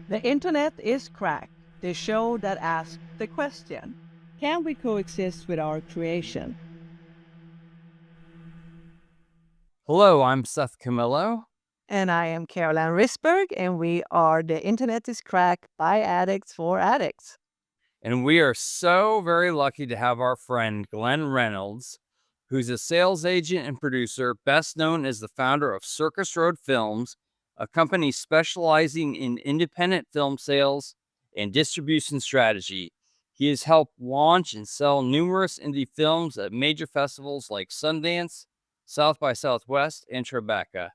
The internet is cracked, the show that asks the question, can we coexist with our creation? Hello, I'm Seth Camillo. And I am Caroline Risberg, and we are The Internet is Cracked by Addicts for Addicts. And we are so very lucky to have our friend Glen Reynolds, who's a sales agent and producer, best known as the founder of Circus Road Films, a company specializing in independent film sales and distribution strategy. He has helped launch and sell numerous indie films at major festivals like Sundance, South by Southwest, and Tribeca.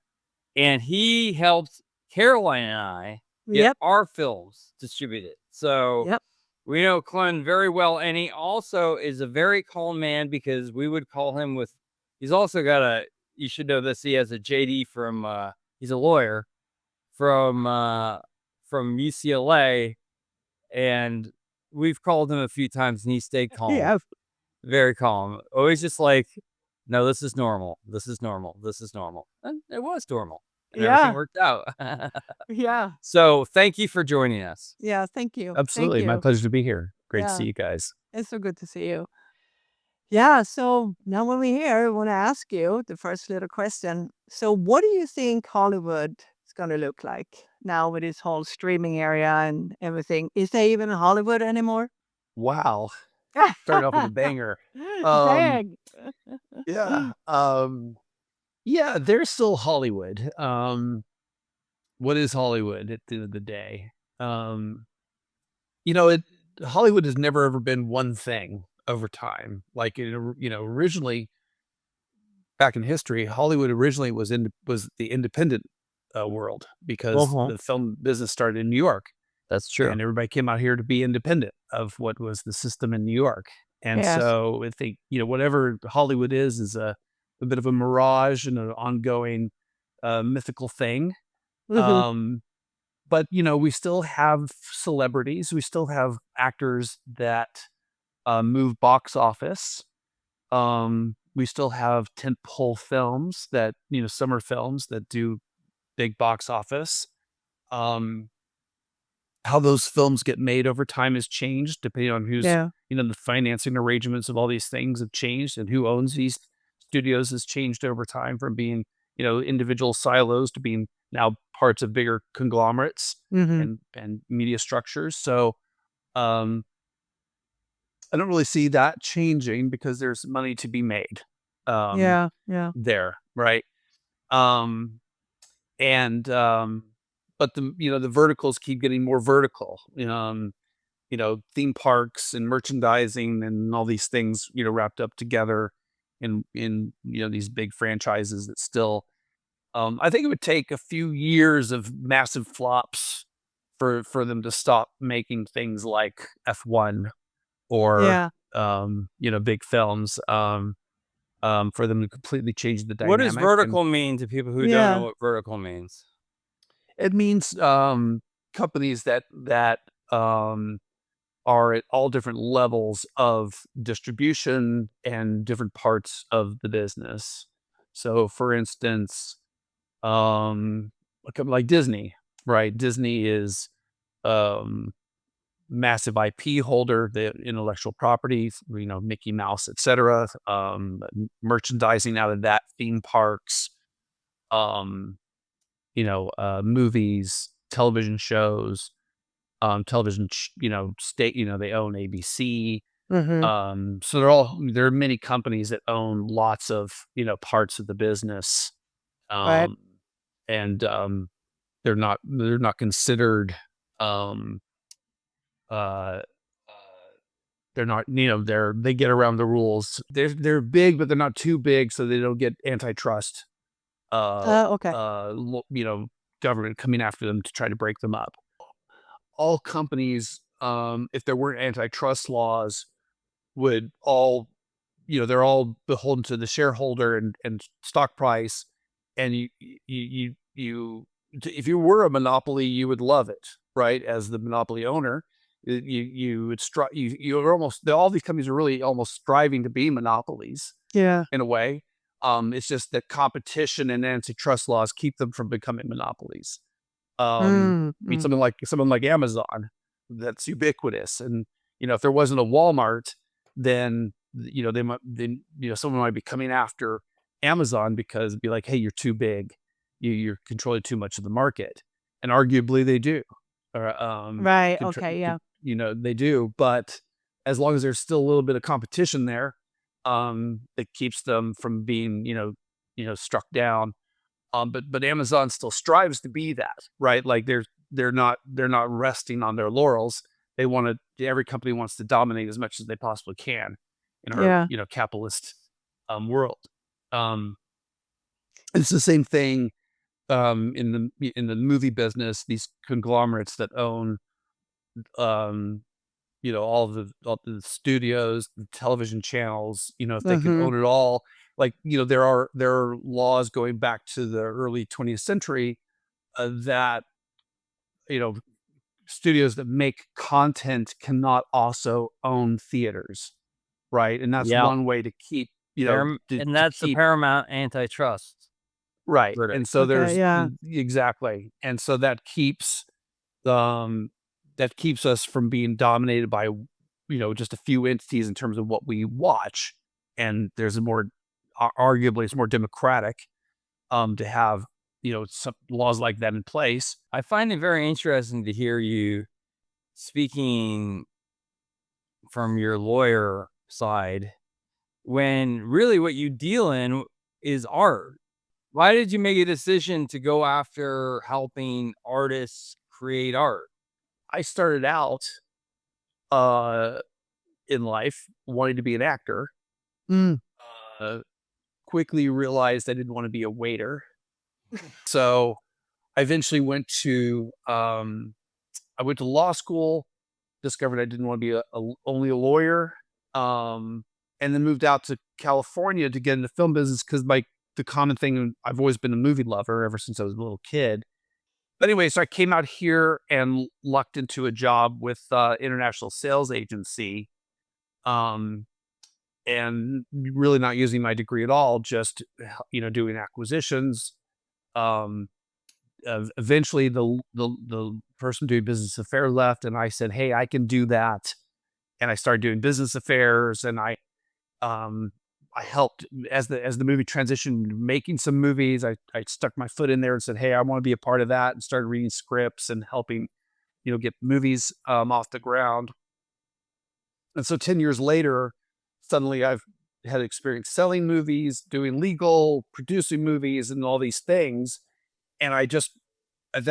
And he helped Caroline and I get Yep, our films distributed. So yep. we know Glenn very well, and he also is a very calm man because we would call him with. He's also got a. You should know this. He has a JD from. He's a lawyer from UCLA, and we've called him a few times, and he stayed calm, Yeah, very calm. Always just like, no, this is normal. This is normal. This is normal, and it was normal, and everything yeah, worked out. yeah, So thank you for joining us. yeah. Thank you. Thank Absolutely. My you. pleasure to be here. Great to Yeah, see you guys. it's so good to see you. Yeah, so now when we're here, I want to ask you the first little question. So, what do you think Hollywood is going to look like now with this whole streaming area and everything? Is there even a Hollywood anymore? Wow. Starting off with a banger. Um, Dang. yeah. Yeah, there's still Hollywood. What is Hollywood at the end of the day? Um, you know, it Hollywood has never ever been one thing over time. Originally back in history, Hollywood originally was the independent world because Uh-huh. the film business started in New York. That's true. And everybody came out here to be independent of what was the system in New York. And Yes. so I think, whatever Hollywood is a bit of a mirage and an ongoing mythical thing. Hmm. Um, but, we still have celebrities. We still have actors that move box office. We still have tentpole films that, summer films that do big box office. Um, how those films get made over time has changed depending on Yeah. the financing arrangements of all these things have changed, and who owns these studios has changed over time from being, individual silos to being now parts of bigger conglomerates Hmm. and media structures. So, um, I don't really see that changing because there's money to be made, Yeah. Yeah. there, right? Um, and but the verticals keep getting more vertical. Theme parks and merchandising and all these things, wrapped up together in these big franchises that still, I think it would take a few years of massive flops for them to stop making things like F1 or, Yeah. big films, for them to completely change the What does dynamic. And vertical mean to people who don't know Yeah. what vertical means? it means, companies that, are at all different levels of distribution and different parts of the business. So, for instance, like Disney, right? Disney is um, massive IP holder, the intellectual properties, Mickey Mouse, etc. Merchandising out of that, theme parks, um, movies, television shows, state, they own ABC. Hmm. So there are many companies that own lots of, parts of the business. Right. Um, and they're not considered, um, uh, they're not, they get around the rules. They're big, but they're not too big, so they don't get antitrust, Okay. government coming after them to try to break them up. All companies, if there weren't antitrust laws, would all, they're all beholden to the shareholder and stock price. And if you were a monopoly, you would love it, right? As the monopoly owner, you would strive. You're almost all these companies are really almost striving to be monopolies Yeah. in a way. It's just that competition and antitrust laws keep them from becoming monopolies. Mm, I mean, mm. someone like Amazon that's ubiquitous. And, if there wasn't a Walmart, then, someone might be coming after Amazon because it'd be like, hey, you're too big. You're controlling too much of the market. And arguably they do. Or, Right, okay, yeah. they do. But as long as there's still a little bit of competition there, it keeps them from being, struck down. But Amazon still strives to be that, right? Like they're not resting on their laurels. Every company wants to dominate as much as they possibly can in our, Yeah. capitalist world. Um, it's the same thing in the movie business. These conglomerates that own um, all the studios, the television channels, if they can Mhm. own it all, like, there are laws going back to the early 20th century that, you know, studios that make content cannot also own theaters, right? And that's Yeah. one way to keep, you know, And to that's the keep paramount antitrust right. verdict. And so Okay, yeah. exactly. And so um that keeps us from being dominated by, just a few entities in terms of what we watch. And there's a more arguably it's more democratic to have, some laws like that in place. I find it very interesting to hear you speaking from your lawyer side when really what you deal in is art. Why did you make a decision to go after helping artists create art? I started out uh in life wanting to be an actor. Mm. Uh quickly realized I didn't want to be a waiter. So I eventually I went to law school, discovered I didn't want to be only a lawyer, um, and then moved out to California to get into film business because the common thing, I've always been a movie lover ever since I was a little kid. But anyway, so I came out here and lucked into a job with international sales agency, um, and really not using my degree at all, just doing acquisitions. Um, Eventually the person doing business affairs left, and I said, "Hey, I can do that." And I started doing business affairs, and um, I helped as the movie transitioned, making some movies. I stuck my foot in there and said, "Hey, I want to be a part of that," and started reading scripts and helping, get movies off the ground. And so 10 years later, suddenly I've had experience selling movies, doing legal, producing movies, and all these things. And I just at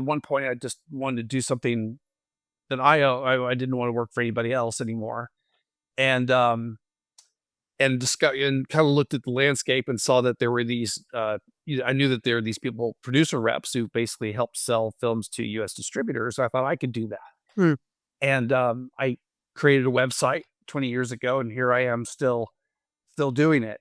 one point, I just wanted to do something that I didn't want to work for anybody else anymore. And and kind of looked at the landscape and saw that there were these. I knew that there were these people, producer reps, who basically helped sell films to U.S. distributors. So I thought I could do that. Mm. And I created a website 20 years ago, and here I am still doing it.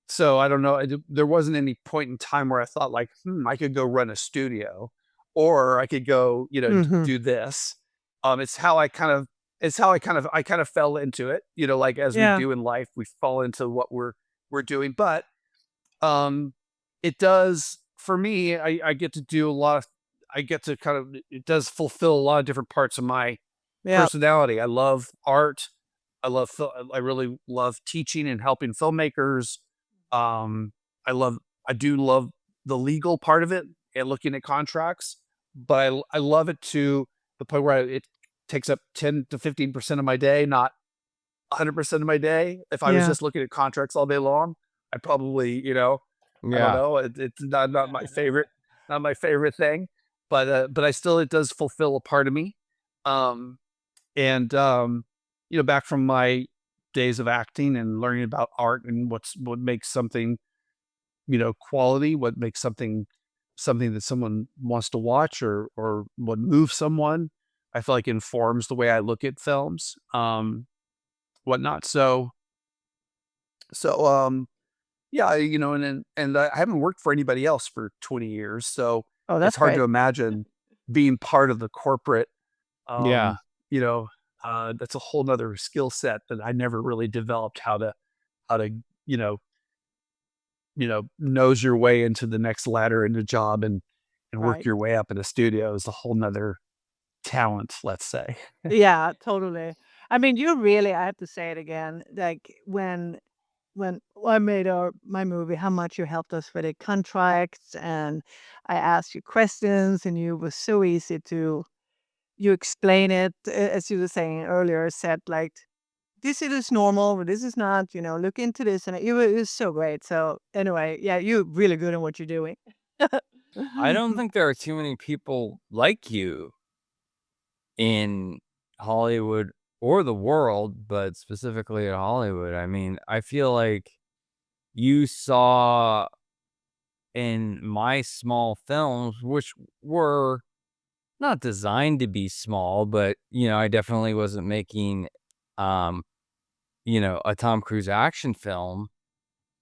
So I don't know. There wasn't any point in time where I thought like, I could go run a studio, or I could go, Mhm. do this. It's how I kind of fell into it. Like as we Yeah. do in life, we fall into what we're doing. But um, it does for me. I get to do a lot of. I get to kind of. It does fulfill a lot of different parts of my Yeah. personality. I love art. I really love teaching and helping filmmakers. Um, I do love the legal part of it and looking at contracts, but I love it to the point where it takes up 10 to 15% of my day, not 100% of my day. If I was Yeah. just looking at contracts all day long, I probably, I don't Yeah. know. It's not my favorite, not my favorite thing, but I still, it does fulfill a part of me. Um, and back from my days of acting and learning about art and what makes something, quality, what makes something that someone wants to watch, or what moves someone, I feel like informs the way I look at films, whatnot. So yeah, and I haven't worked for anybody else for 20 years, so Oh, it's that's hard to great. imagine being part of the corporate. Yeah. um you know that's a whole nother skill set that I never really developed, how to you know nose your way into the next ladder in the job, and and work Right. your way up in a studio is a whole nother talent, let's say. Yeah, totally. I mean, you really, I have to say it again, like when I made my movie, how much you helped us with the contracts, and I asked you questions, and you was so easy to you explain it, as you were saying earlier, said like, this is normal, but this is not, look into this. And it was so great. So anyway, yeah, you're really good at what you're doing. I don't think there are too many people like you in Hollywood or the world, but specifically in Hollywood. I mean, I feel like you saw in my small films, which were not designed to be small, but I definitely wasn't making, um, a Tom Cruise action film.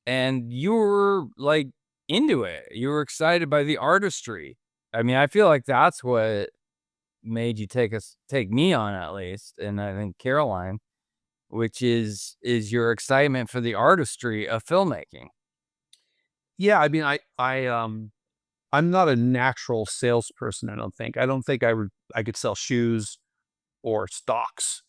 And you were like into it. You were excited by the artistry. I mean, I feel like that's what made you take me on at least, and I think Caroline, which is your excitement for the artistry of filmmaking. Yeah, I mean, I'm not a natural salesperson, I don't think. I don't think I could sell shoes or stocks.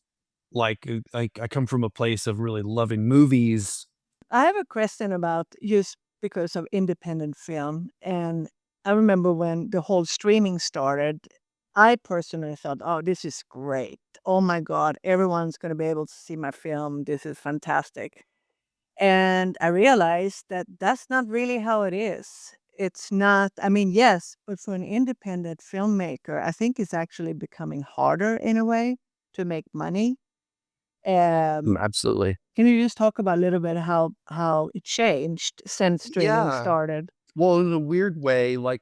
Like I come from a place of really loving movies. I have a question about just because of independent film. And I remember when the whole streaming started, I personally thought, oh, this is great. Oh my God, everyone's going to be able to see my film. This is fantastic. And I realized that that's not really how it is. It's not, I mean, yes, but for an independent filmmaker, I think it's actually becoming harder in a way to make money. Um, Absolutely. can you just talk about a little bit how it changed since streaming Yeah. started? Well, in a weird way, like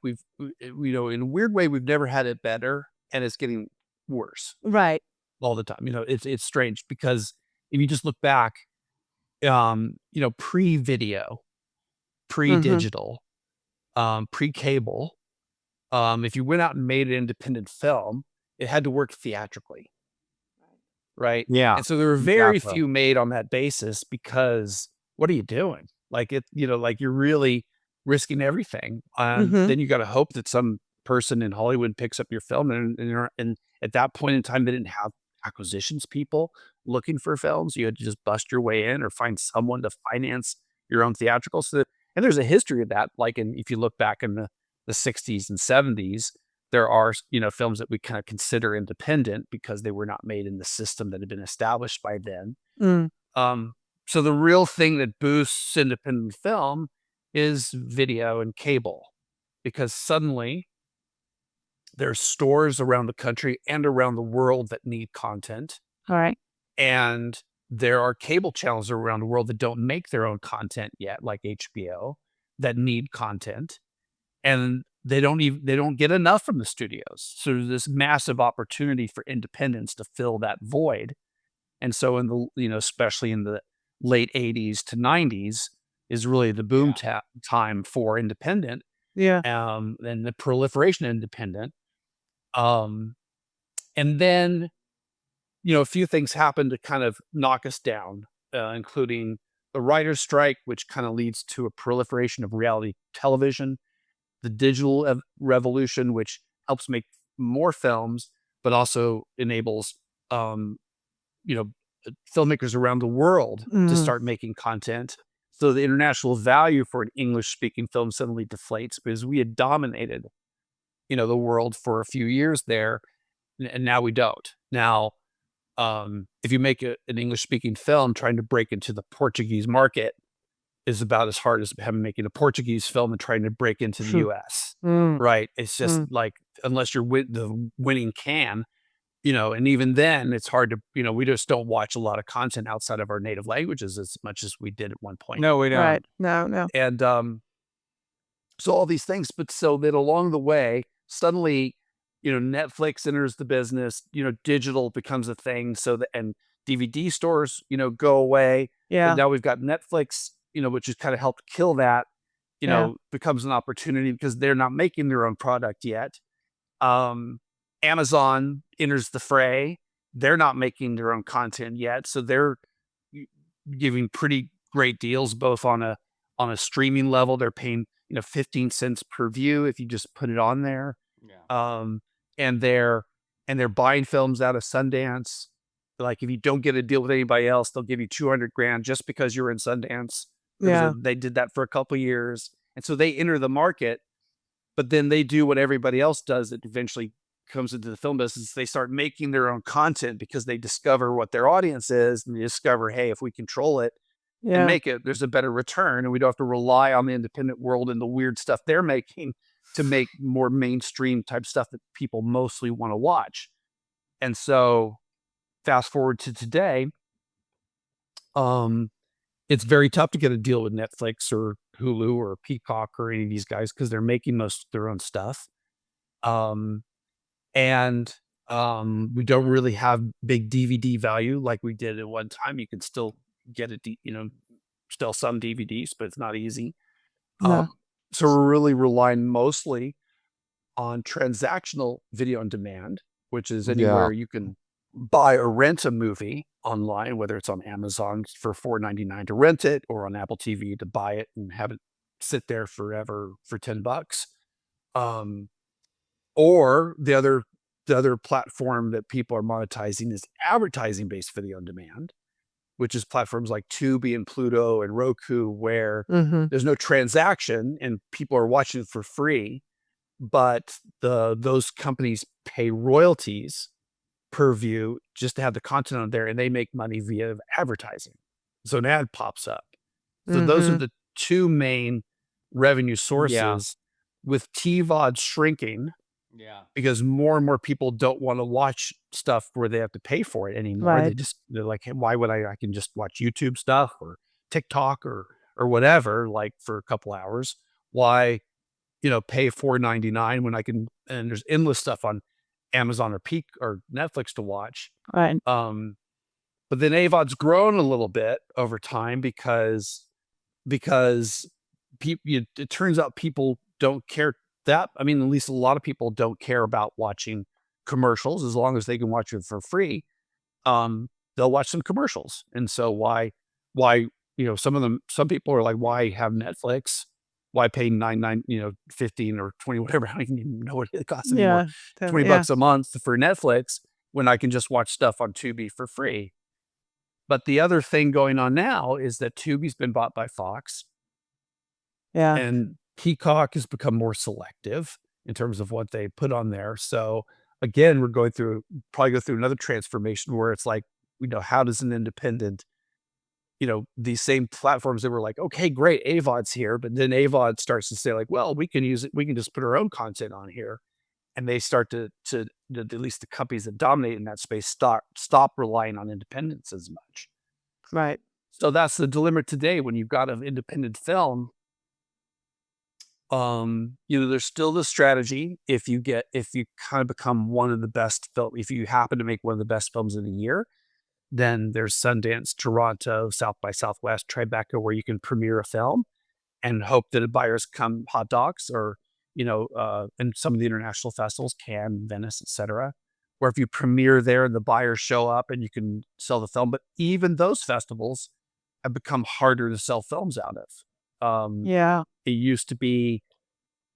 in a weird way, we've never had it better, and it's getting worse Right. all the time. It's strange because if you just look back, pre-video, Mhm. pre-digital, pre-cable, if you went out and made an independent film, it had to work theatrically, right? Yeah, And so there were very exactly. few made on that basis because what are you doing? Like you're really risking everything. Mhm. Then you got to hope that some person in Hollywood picks up your film, and at that point in time, they didn't have acquisitions people looking for films. You had to just bust your way in or find someone to finance your own theatrical. And there's a history of that. If you look back in the 60s and 70s, there are, films that we kind of consider independent because they were not made in the system that had been established by then. Mm. Um, so the real thing that boosts independent film is video and cable, because suddenly there's stores around the country and around the world that need content. Alright. And there are cable channels around the world that don't make their own content yet, like HBO, that need content. And they don't get enough from the studios. So there's this massive opportunity for independents to fill that void. And so especially in the late 80s to 90s is really the boom Yeah. time for independent, Yeah. and the proliferation of independent. Um, and then, a few things happened to kind of knock us down, including the writer's strike, which kind of leads to a proliferation of reality television, the digital revolution, which helps make more films, but also enables, um, you know, filmmakers around the world to Mm. start making content. So the international value for an English speaking film suddenly deflates because we had dominated, the world for a few years there, and now we don't. Now, if you make an English speaking film, trying to break into the Portuguese market is about as hard as having making a Portuguese film and trying to break into the US, Mm. right? It's just Mm. like, unless you're the winning can, and even then it's hard to, we just don't watch a lot of content outside of our native languages as much as we did at one point. No, we don't. Right. No, no. And so all these things, but so that along the way, suddenly, Netflix enters the business, digital becomes a thing. And DVD stores, go away. But Yeah. now we've got Netflix, which has kind of helped kill that, Yeah. becomes an opportunity because they're not making their own product yet. Um, Amazon enters the fray. They're not making their own content yet. So they're giving pretty great deals, both on a streaming level, they're paying, 15 cents per view if you just put it on there. Yeah. Um, and they're buying films out of Sundance. Like if you don't get a deal with anybody else, they'll give you 200 grand just because you're in Sundance. Yeah. They did that for a couple years. And so they enter the market, but then they do what everybody else does that eventually comes into the film business. They start making their own content because they discover what their audience is, and they discover, hey, if we control it and Yeah. make it, there's a better return, and we don't have to rely on the independent world and the weird stuff they're making to make more mainstream type stuff that people mostly want to watch. And so fast forward to today, um, it's very tough to get a deal with Netflix or Hulu or Peacock or any of these guys because they're making most of their own stuff. Um, and we don't really have big DVD value like we did at one time. You can still get still some DVDs, but it's not easy. Um, No. so we're really relying mostly on transactional video on demand, which is Yeah. anywhere you can buy or rent a movie online, whether it's on Amazon for $4.99 to rent it or on Apple TV to buy it and have it sit there forever for $10. Um, or the other platform that people are monetizing is advertising-based video on demand, which is platforms like Tubi and Pluto and Roku, where Mhm. there's no transaction and people are watching it for free, but those companies pay royalties per view just to have the content on there, and they make money via advertising. So an ad pops up. So those are Mhm. the two main revenue Yeah. sources, with TVOD shrinking Yeah. because more and more people don't want to watch stuff where they have to pay for it anymore. Right. They're like, hey, why would I can just watch YouTube stuff or TikTok or whatever, like for a couple hours. Why, pay $4.99 when I can, and there's endless stuff on Amazon or Peak or Netflix to watch. Right. Um, but then AVOD's grown a little bit over time because it turns out people don't care that. I mean, at least a lot of people don't care about watching commercials as long as they can watch it for free. They'll watch some commercials. And so why, some people are like, why have Netflix? Why pay 15 or 20, whatever? I don't even know what it costs anymore. Yeah. 20 Yeah. bucks a month for Netflix when I can just watch stuff on Tubi for free. But the other thing going on now is that Tubi's been bought by Fox, Yeah. and Peacock has become more selective in terms of what they put on there. So again, we're probably go through another transformation where it's like, how does an independent, these same platforms that were like, okay, great, AVOD's here, but then AVOD starts to say like, well, we can use it, we can just put our own content on here. And they start to at least the companies that dominate in that space stop relying on independence as much. Right. So that's the dilemma today when you've got an independent film. There's still the strategy if you kind of become one of the best film, if you happen to make one of the best films of the year, then there's Sundance, Toronto, South by Southwest, Tribeca, where you can premiere a film and hope that the buyers come hot dogs or, and some of the international festivals, Cannes, Venice, etc. Where if you premiere there, the buyers show up and you can sell the film. But even those festivals have become harder to sell films out of. Yeah. It used to be,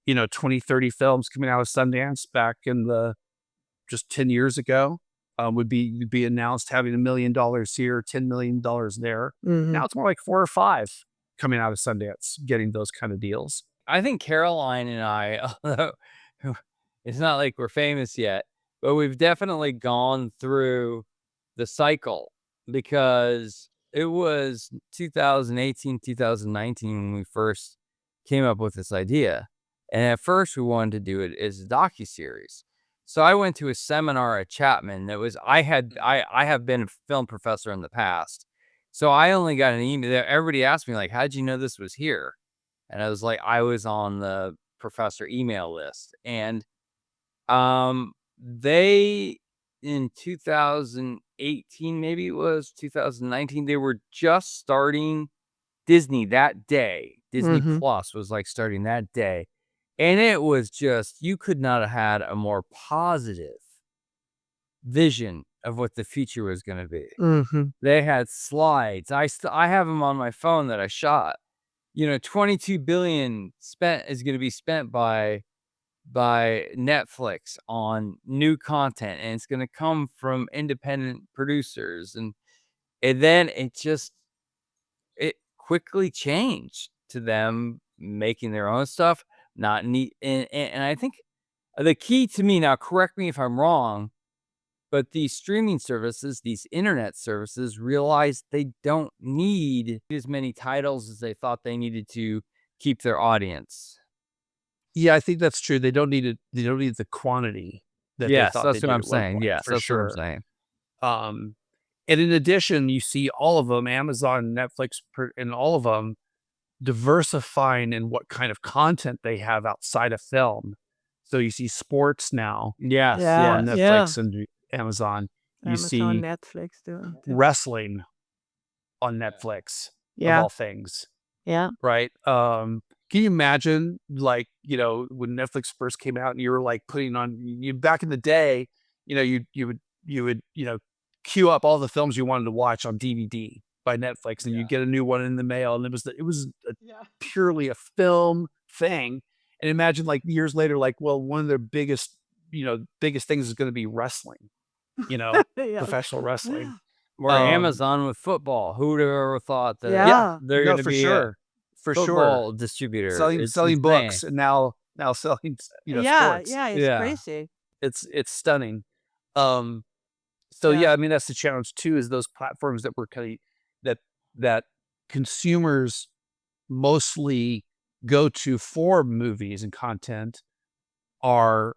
20, 30 films coming out of Sundance back in just 10 years ago, would be announced having $1 million here, $10 million there. Mhm. Now it's more like 4 or 5 coming out of Sundance, getting those kind of deals. I think Caroline and I, although it's not like we're famous yet, but we've definitely gone through the cycle because it was 2018, 2019 when we first came up with this idea. And at first we wanted to do it as a docuseries. So I went to a seminar at Chapman that was I have been a film professor in the past. So I only got an email. Everybody asked me like, how'd you know this was here? And I was like, I was on the professor email list. And they in 2018, maybe it was 2019, they were just starting Disney that day. Disney Mhm. Plus was like starting that day. And it was just, you could not have had a more positive vision of what the future was going to be. Mhm. They had slides. I have them on my phone that I shot. 22 billion is going to be spent by Netflix on new content, and it's going to come from independent producers, and then it quickly changed to them making their own stuff, not need. And I think the key to me, now correct me if I'm wrong, but these streaming services, these internet services, realized they don't need as many titles as they thought they needed to keep their audience. Yeah, I think that's true. They don't need it. They don't need the quantity that they Yes, thought they that's what did I'm at one saying. point, Yes, for that's what I'm sure. saying. Um, and in addition, you see all of them, Amazon, Netflix, and all of them diversifying in what kind of content they have outside of film. So you see sports now Yes, Yeah, on yes. yeah. Netflix and Amazon. You Amazon, see Netflix doing too. wrestling on Netflix, of Yeah, all things, yeah. right? Can you imagine, like, when Netflix first came out and you were like putting on you back in the day, you would queue up all the films you wanted to watch on DVD by Netflix, and you Yeah. get a new one in the mail, and it was Yeah. purely a film thing. And imagine, like, years later, like, well, one of their biggest things is going to be wrestling, Yes. professional wrestling. Or Um, Amazon with football. Who would have ever thought that yeah, Yeah. they're no, gonna for be a sure, for sure. football distributor? Selling It's selling insane. books, and now selling, Yeah, sports. yeah, it's Yeah. crazy. It's stunning. Um, so Yeah. yeah, I mean, that's the challenge too, is those platforms that we're kind of that consumers mostly go to for movies and content are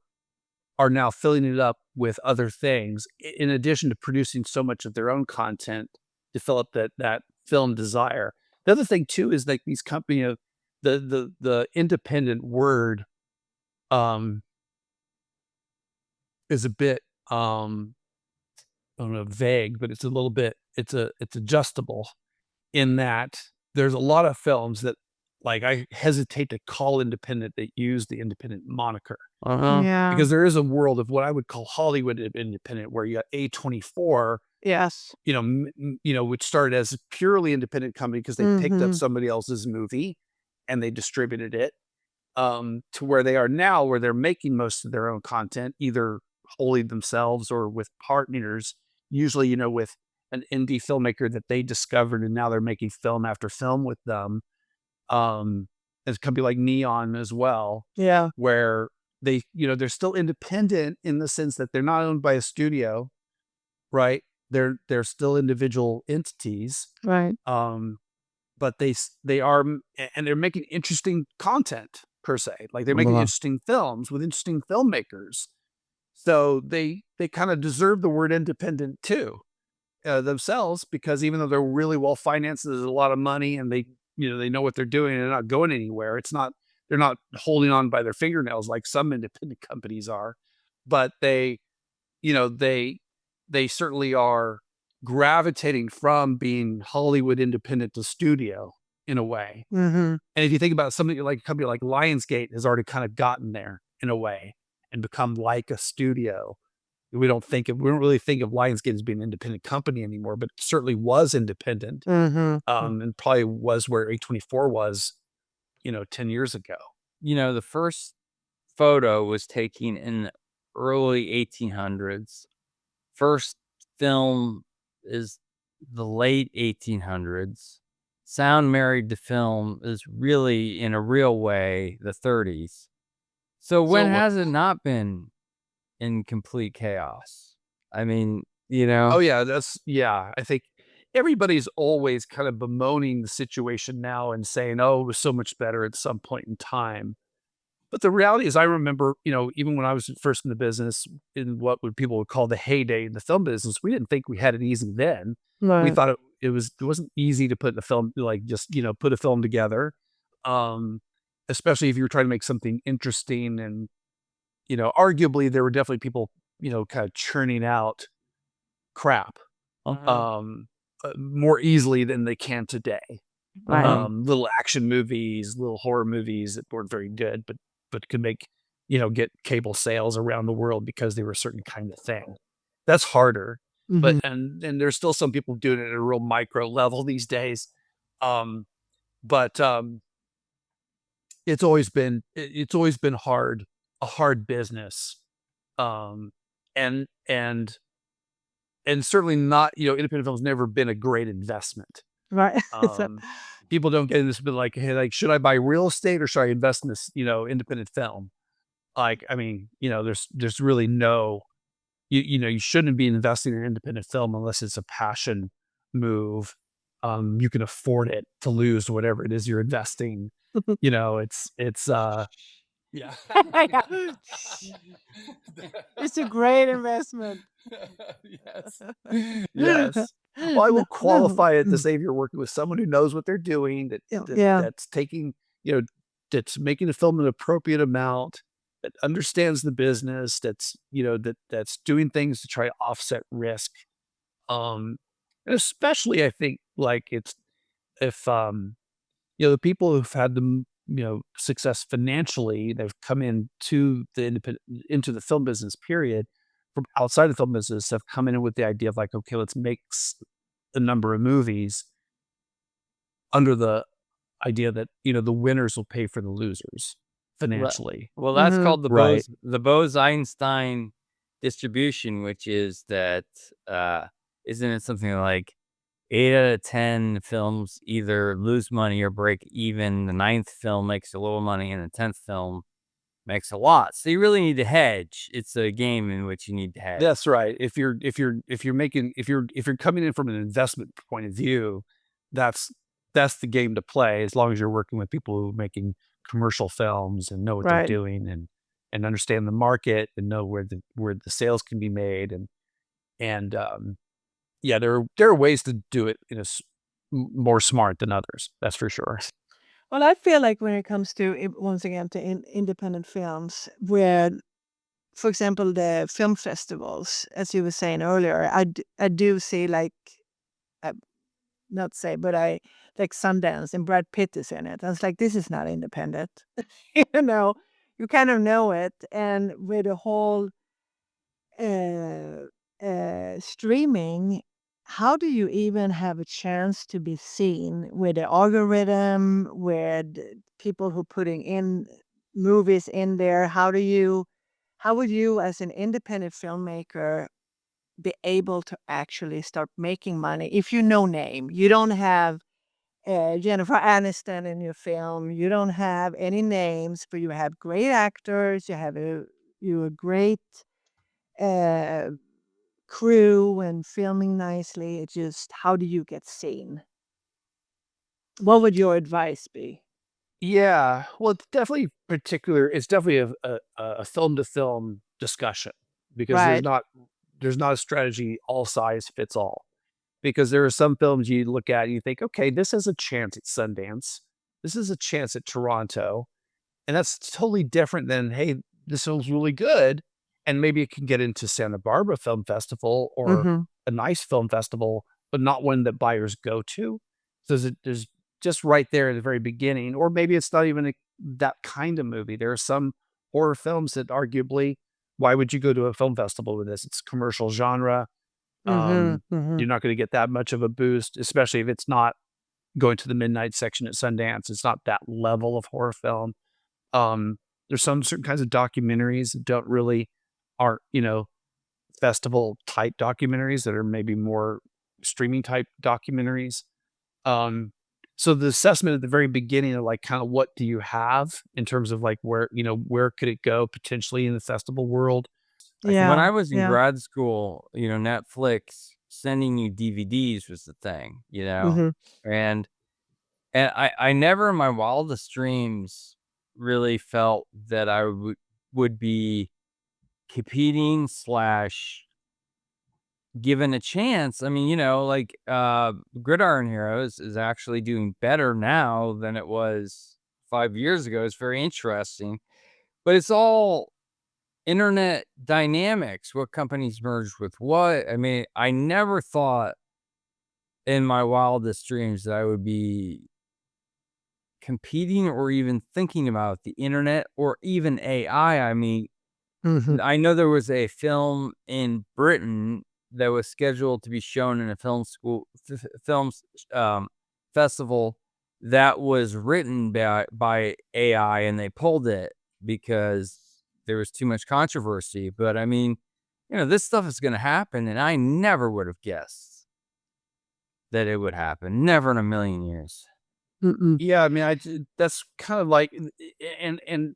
now filling it up with other things, in addition to producing so much of their own content to fill up that film desire. The other thing too is, like, these company of the independent word um is a bit I don't know, vague, but it's adjustable, in that there's a lot of films that, like, I hesitate to call independent, that use the independent moniker, Uh-huh. Yeah. because there is a world of what I would call Hollywood independent, where you got A24, Yes. which started as a purely independent company because they picked up Mhm. somebody else's movie and they distributed it, to where they are now, where they're making most of their own content, either wholly themselves or with partners, usually, with an indie filmmaker that they discovered, and now they're making film after film with them. There's a company like Neon as well, Yeah. where they're still independent in the sense that they're not owned by a studio, right? They're still individual entities. Right. But they are, and they're making interesting content, per se. Like, they're making Uh-huh. interesting films with interesting filmmakers. So they kind of deserve the word independent too, themselves, because even though they're really well financed, there's a lot of money, and they know what they're doing, and they're not going anywhere. They're not holding on by their fingernails like some independent companies are, but you know, they they certainly are gravitating from being Hollywood independent to studio, in a way. Mhm. And if you think about something like a company like Lionsgate has already kind of gotten there, in a way, and become like a studio. We don't really think of Lionsgate as being an independent company anymore, but it certainly was independent. Mhm. And probably was where A24 was, 10 years ago. The first photo was taken in the early 1800s. First film is the late 1800s. Sound married to film is really, in a real way, the 30s. So when So, has it not been in complete chaos? I mean, oh yeah, yeah. I think everybody's always kind of bemoaning the situation now and saying, "Oh, it was so much better at some point in time." But the reality is, I remember, even when I was first in the business, in what people would call the heyday in the film business, we didn't think we had it easy then. We Right. thought it wasn't easy to put the film, like, just, put a film together. Um, Especially if you were trying to make something interesting, and, arguably there were definitely people, kind of churning out crap, uh-huh, um, more easily than they can today. Right. uh-huh. Little action movies, little horror movies that weren't very good, but could make, get cable sales around the world because they were a certain kind of thing. That's harder, but Mhm. and there's still some people doing it at a real micro level these days. Um, but it's always been a hard business. Um, and and and certainly not, independent film's never been a great investment. Right. So Um, People don't get in this bit like, hey, like, should I buy real estate or should I invest in this, independent film? Like, I mean, there's really no, you shouldn't be investing in independent film unless it's a passion move. You can afford it to lose whatever it is you're investing. It's yeah. Yeah. It's a great investment. Yes. Yes. Well, I No, will no. qualify it to say if you're working with someone who knows what they're doing, Yeah, yeah, that's taking, that's making the film an appropriate amount, that understands the business, that's doing things to try to offset risk. Um, and especially I think like it's if the people who've had success financially, they've come into the film business period from outside the film business have come in with the idea of like, okay, let's make a number of movies under the idea that, the winners will pay for the losers Well, financially. well, that's mhm, called Right. The Bose-Einstein distribution, which is that, isn't it something like 8 out of 10 films either lose money or break even, the ninth film makes a little money, and the 10th film makes a lot, so you really need to hedge. It's a game in which you need to hedge. That's right. If you're coming in from an investment point of view, that's that's the game to play as long as you're working with people who are making commercial films and know what they're right. doing and understand the market and know where the sales can be made and yeah, there are ways to do it in more smart than others. That's for sure. Well, I feel like when it comes to once again to independent films, where, for example, the film festivals, as you were saying earlier, I do see like uh, not say, but I like Sundance and Brad Pitt is in it. I was like, this is not independent, you know. You kind of know it, and with the whole uh, streaming, how do you even have a chance to be seen with the algorithm, with people who putting in movies in there? How would you, as an independent filmmaker, be able to actually start making money if you no name? You don't have Jennifer Aniston in your film. You don't have any names, but you have great actors. You a great uh, crew and filming nicely. It just how do you get seen? What would your advice be? Yeah, well, it's definitely a film to film discussion because Right. there's not a strategy all size fits all. Because there are some films you look at and you think, okay, this has a chance at Sundance. This is a chance at Toronto. And that's totally different than, hey, this film's really good. And maybe it can get into Santa Barbara Film Festival or Mhm. a nice film festival, but not one that buyers go to. So there's just right there at the very beginning, or maybe it's not even that kind of movie. There are some horror films that arguably, why would you go to a film festival with this? It's commercial genre. Mhm. Mhm. You're not going to get that much of a boost, especially if it's not going to the midnight section at Sundance. It's not that level of horror film. Um, there's some certain kinds of documentaries that don't really aren't, festival type documentaries that are maybe more streaming type documentaries. Um, so the assessment at the very beginning of like kind of what do you have in terms of like where could it go potentially in the festival world? I think When Yeah. I was in Yeah. grad school, Netflix sending you DVDs was the thing, Mhm. and I never in my wildest dreams really felt that I would be competing slash given a chance. I mean, like Gridiron Heroes is actually doing better now than it was 5 years ago. It's very interesting, but it's all internet dynamics. What companies merged with what? I mean, I never thought in my wildest dreams that I would be competing or even thinking about the internet or even AI. I mean, Mhm. I know there was a film in Britain that was scheduled to be shown in a film school films festival that was written by AI, and they pulled it because there was too much controversy. But I mean, this stuff is going to happen, and I never would have guessed that it would happen. Never in a million years. Mm-mm. Yeah, I mean, that's kind of like, and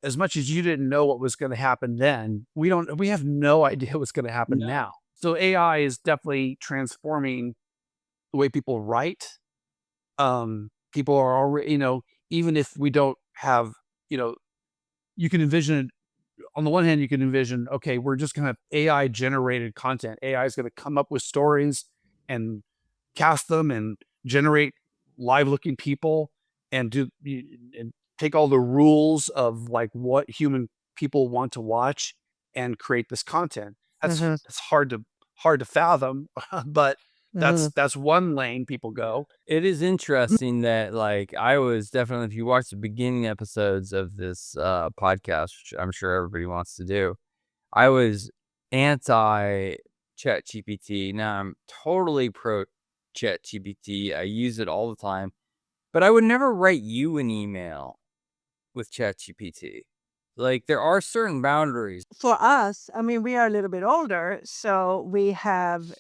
as much as you didn't know what was going to happen then, we have no idea what's going to happen No. now. So AI is definitely transforming the way people write. People are already, even if we don't have, you can envision, on the one hand, you can envision, okay, we're just going to have AI generated content. AI is going to come up with stories and cast them and generate live looking people and and take all the rules of like what human people want to watch and create this content. Mhm, That's hard to fathom, but mhm. that's one lane people go. It is interesting that, like, I was definitely, if you watch the beginning episodes of this podcast, which I'm sure everybody wants to do, I was anti ChatGPT. Now I'm totally pro ChatGPT. I use it all the time, but I would never write you an email with ChatGPT. Like, there are certain boundaries. For us, I mean, we are a little bit older, so we have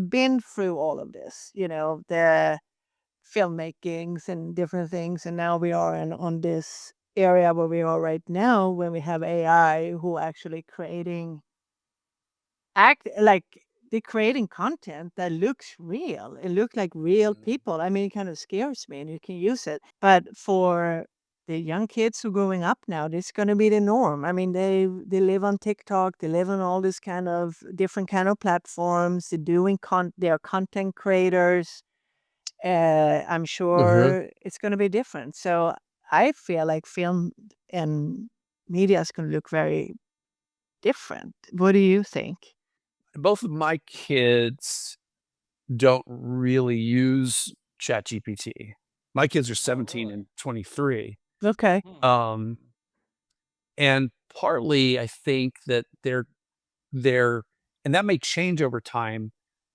been through all of this, the filmmakings and different things, and now we are on this area where we are right now when we have AI who actually act like they're creating content that looks real. It looks like real people. I mean, it kind of scares me, and you can use it. But for the young kids who are growing up now, this is going to be the norm. I mean, they live on TikTok, they live on all this kind of different kind of platforms. They're doing they are content creators. I'm Mhm. sure it's going to be different. So I feel like film and media is going to look very different. What do you think? Both of my kids don't really use ChatGPT. My kids are Oh, 17 really? and 23. Okay. Um, and partly I think that they're and that may change over time,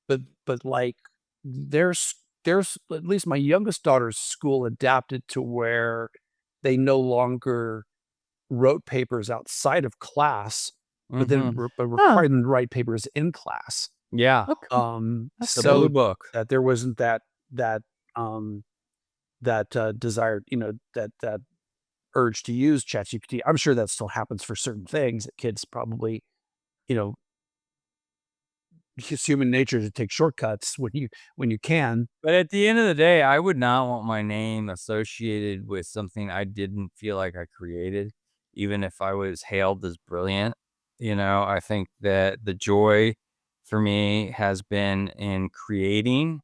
but like there's at least my youngest daughter's school adapted to where they no longer wrote papers outside of class, Mhm. but Oh, required them to write papers in class. Yeah. okay. That's The good. blue So book. that there wasn't that, um, desire, that urge to use ChatGPT. I'm sure that still happens for certain things that kids probably, you know, it's human nature to take shortcuts when you can. But at the end of the day, I would not want my name associated with something I didn't feel like I created, even if I was hailed as brilliant. I think that the joy for me has been in creating.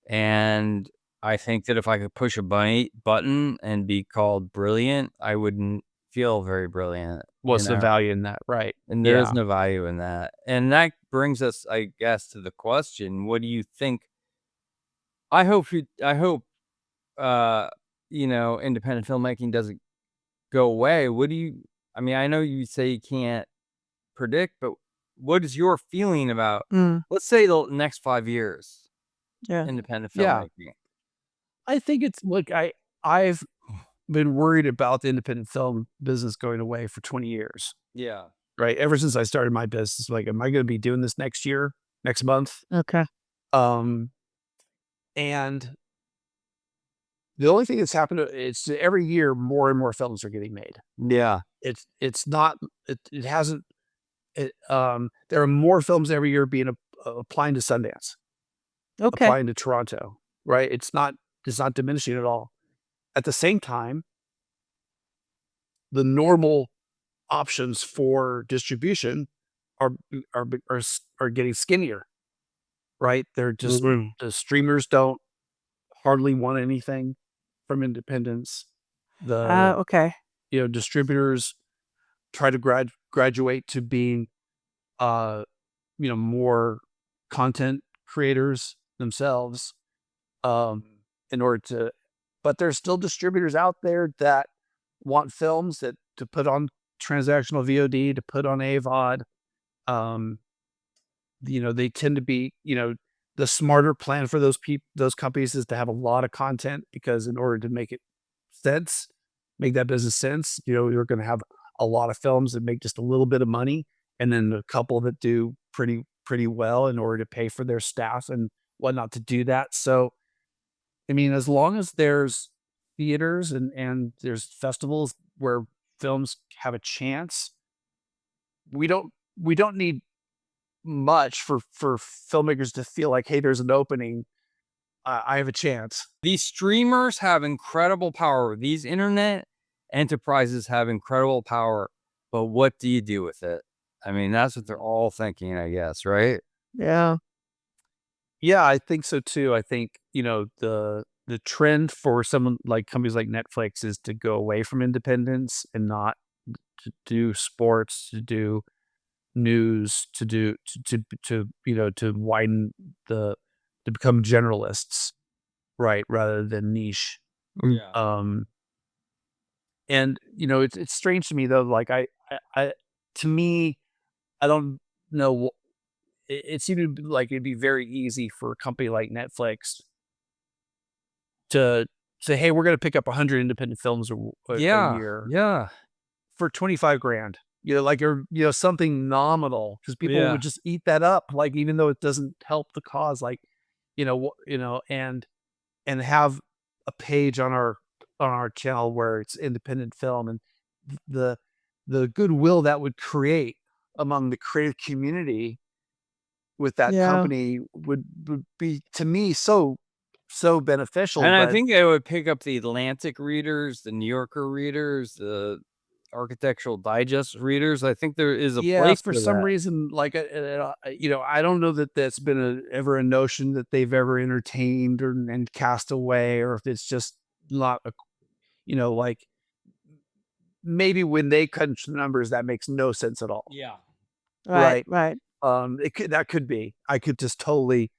And I think that if I could push a button and be called brilliant, I wouldn't feel very brilliant, What's the value in that? Right. and there is Yeah. no value in that. And that brings us, I guess, to the question, what do you think? I hope, uh, independent filmmaking doesn't go away. I mean, I know you say you can't predict, but what is your feeling about, Mm, let's say, the next 5 years, yeah. independent Yeah. filmmaking? I think it's look, I've been worried about the independent film business going away for 20 years, Yeah. right? Ever since I started my business, like, am I going to be doing this next year, next month? Okay. Um, and the only thing that's happened, it's every year more and more films are getting made. Yeah. It's not, it hasn't, there are more films every year being applying to Sundance, Okay. applying to Toronto, right? It's not diminishing at all. At the same time, the normal options for distribution are are getting skinnier, right? They're just Mhm. the streamers don't hardly want anything from independents. The Okay. distributors try to graduate to being uh more content creators themselves um in order to but there's still distributors out there that want films that to put on transactional VOD, to put on AVOD. um they tend to be, the smarter plan for those companies is to have a lot of content, because in order to make it sense, make that business sense, you're going to have a lot of films that make just a little bit of money, and then a couple that do pretty well in order to pay for their staff and whatnot to do that. So, I mean, as long as there's theaters and there's festivals where films have a chance, we don't need much for filmmakers to feel like, hey, there's an opening. I have a chance. These streamers have incredible power. These internet enterprises have incredible power, but what do you do with it? I mean, that's what they're all thinking, I guess, right? Yeah. Yeah, I think so too. I think, the trend for someone like companies like Netflix is to go away from independence and not to do sports, to do news, to do to widen the to become generalists, right, rather than niche. Yeah. And it's strange to me though. Like to me, I don't know. It seemed to be like it'd be very easy for a company like Netflix to say, "Hey, we're going to pick up 100 independent films a Yeah. year Yeah. for 25 grand." Or something nominal, because people Yeah. would just eat that up, like, even though it doesn't help the cause, like, and have a page on our channel where it's independent film, and the the goodwill that would create among the creative community with that Yeah. company would be, to me, so beneficial. And I But think they would pick up the Atlantic readers, the New Yorker readers, the Architectural Digest readers. I think there is a yeah, place for for some that. reason, like, I don't know that that's been ever a notion that they've ever entertained and cast away, or if it's just not like, maybe when they crunch the numbers, that makes no sense at all, Yeah. Right. right? Right. That could be. I could just totally,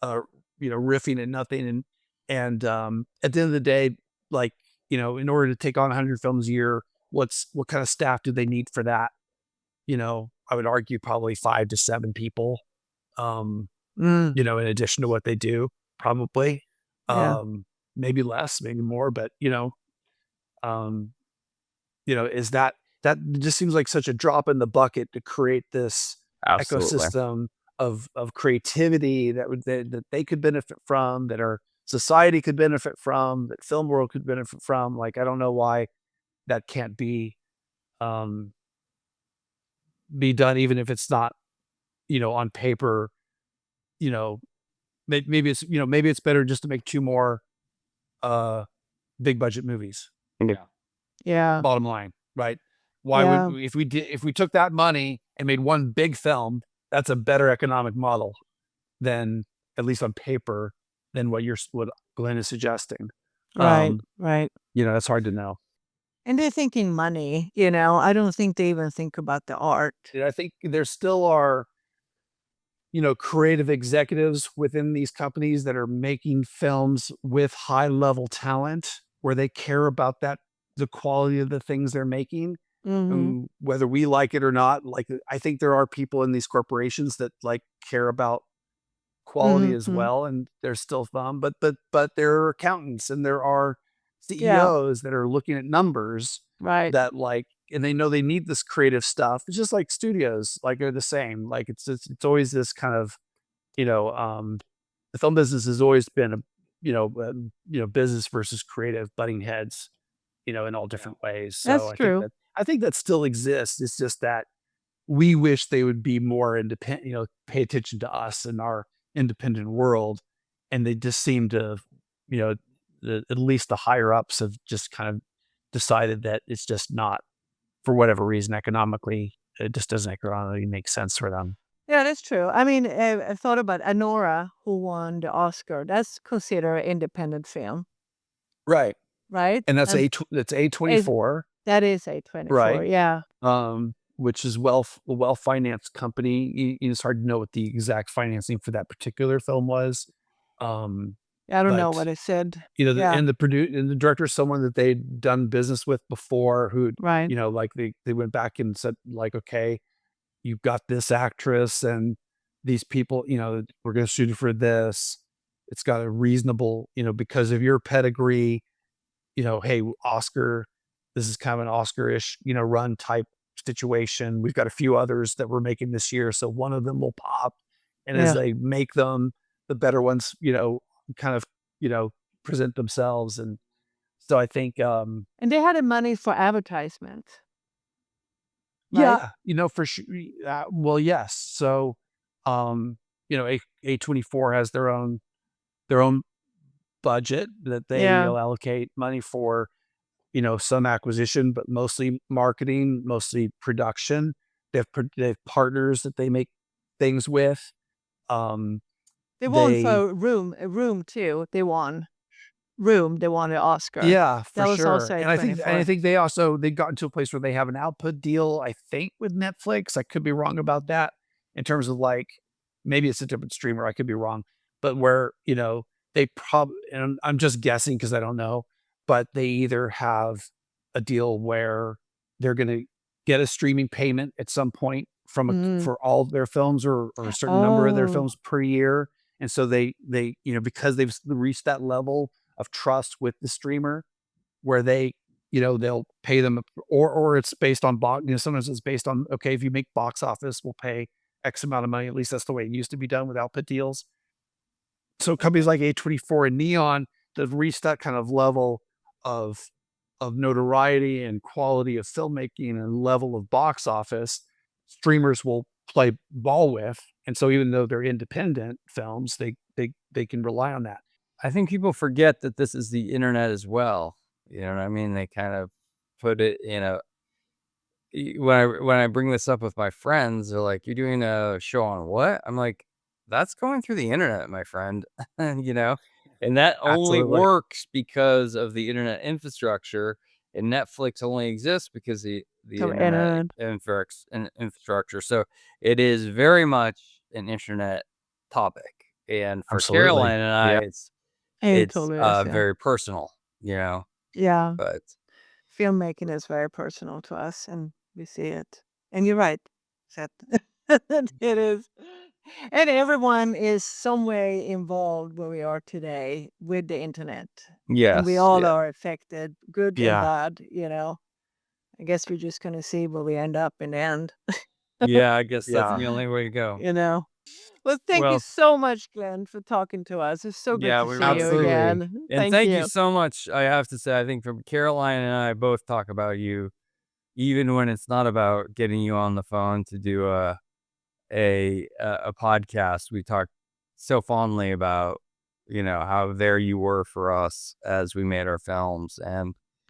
riffing at nothing, and at the end of the day, like, in order to take on 100 films a year, what kind of staff do they need for that? I would argue probably 5 to 7 people, um, Mm. in addition to what they do, probably, Yeah. maybe less, maybe more, but, um, is that just seems like such a drop in the bucket to create this Absolutely. ecosystem of creativity that they could benefit from, that our society could benefit from, that film world could benefit from. Like, I don't know why that can't um, be done, even if it's not, on paper. You know, maybe it's better just to make 2 more uh, big budget movies. Yeah. Yeah. Bottom line, right? Why would Yeah. if we took that money and made one big film, that's a better economic model than, at least on paper, than what Glenn is suggesting. Right. Right. That's hard to know. And they're thinking money, I don't think they even think about the art. And I think there still are, creative executives within these companies that are making films with high level talent, where they care about the quality of the things they're making. Mhm. Whether we like it or not, like, I think there are people in these corporations that, like, care about quality as Mhm. well, and there's still some, but there are accountants and there are Yeah. CEOs that are looking at numbers, Right. that, like, and they know they need this creative stuff. It's just like studios, like, are the same. Like, it's always this kind of, you know, um, the film business has always been a, business versus creative butting heads, in all Yeah. different ways. So That's true. I think that still exists. It's just that we wish they would be more independent, pay attention to us and our independent world. And they just seem to, you know, at least the higher ups have just kind of decided that it's just not, for whatever reason, economically, it just doesn't economically make sense for them. Yeah, that's true. I mean, I thought about Anora, who won the Oscar. That's considered an independent film, Right. right? And And that's is A24, that is A24, right? yeah. Which is a well-financed company. It's hard to know what the exact financing for that particular film was. Um, I don't know but what I said. The Yeah, and the director is someone that they'd done business with before, who, right. like, they went back and said, like, okay, you've got this actress, and these people, we're going to shoot it for this. It's got a reasonable, because of your pedigree, hey, Oscar, this is kind of an Oscar-ish, run type situation. We've got a few others that we're making this year, so one of them will pop. And as Yeah. they make them, the better ones, kind of, present themselves. And so I think, And they had the money for advertisement, right? yeah, for sure. Well, yes. So, A24 has their own budget that they Yeah. allocate money for, some acquisition, but mostly marketing, mostly production. They have partners that they make things with. Um, They won they for Room too. They won. Room, they won the Oscar. Yeah, for That was sure. also And I think A24. they got into a place where they have an output deal, I think, with Netflix. I could be wrong about that in terms of like maybe it's a different streamer. I could be wrong, but where, they probably, and I'm just guessing because I don't know, but they either have a deal where they're going to get a streaming payment at some point Mm. for all of their films or a certain number of their Oh, films per year. And so they, because they've reached that level of trust with the streamer where they'll pay them, or it's based on sometimes it's based on, okay, if you make box office, we'll pay X amount of money. At least that's the way it used to be done with output deals. So companies like A24 and Neon that have reached that kind of level of notoriety and quality of filmmaking and level of box office, streamers will play ball with. And so even though they're independent films, they can rely on that. I think people forget that this is the internet as well. You know what I mean? They kind of put it in a when I bring this up with my friends, they're like, "You're doing a show on what?" I'm like, "That's going through the internet, my friend." you know, and that only Absolutely. works because of the internet infrastructure, and Netflix only exists because the so internet internet. infrastructure. So it is very much an internet topic, and for Absolutely. Caroline and I, Yeah. It it's totally is, yeah. very personal, Yeah. but Filmmaking is very personal to us, and we see it. And you're right, that it is. And everyone is some way involved where we are today with the internet. And we yes, all yeah, are affected, good and Yeah. bad. I guess we're just gonna see where we end up in the end, yeah. I guess that's Yeah. the only way to go. you know? Well, thank you Well, so much, Glenn, for talking to us. It's so good Yeah, to we see really you appreciate it. absolutely. again. And Thank thank you you. so much. I have to say, I think from Caroline and I both talk about you, even when it's not about getting you on the phone to do a podcast. We talk so fondly about, how there you were for us as we made our films.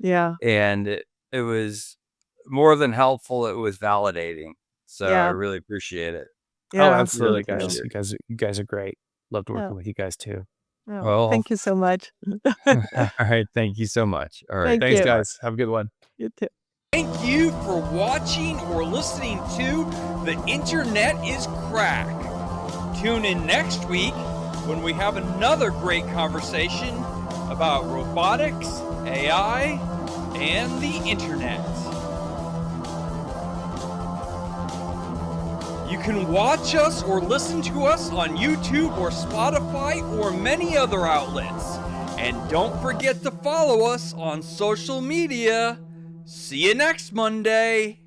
Yeah, And it was more than helpful, it was validating. So I yeah, really appreciate it. Oh, yeah, me Really absolutely, too. guys. appreciate it. You guys are great. Loved Yeah, working with you guys too. yeah. Well, Thank you so much. all right. Thank you so much. All right. Thank Thanks, you. Bye. guys. Have a good one. You too. Thank you for watching or listening to The Internet is Crack. Tune in next week when we have another great conversation about robotics, AI, and the internet. You can watch us or listen to us on YouTube or Spotify or many other outlets. And don't forget to follow us on social media. See you next Monday.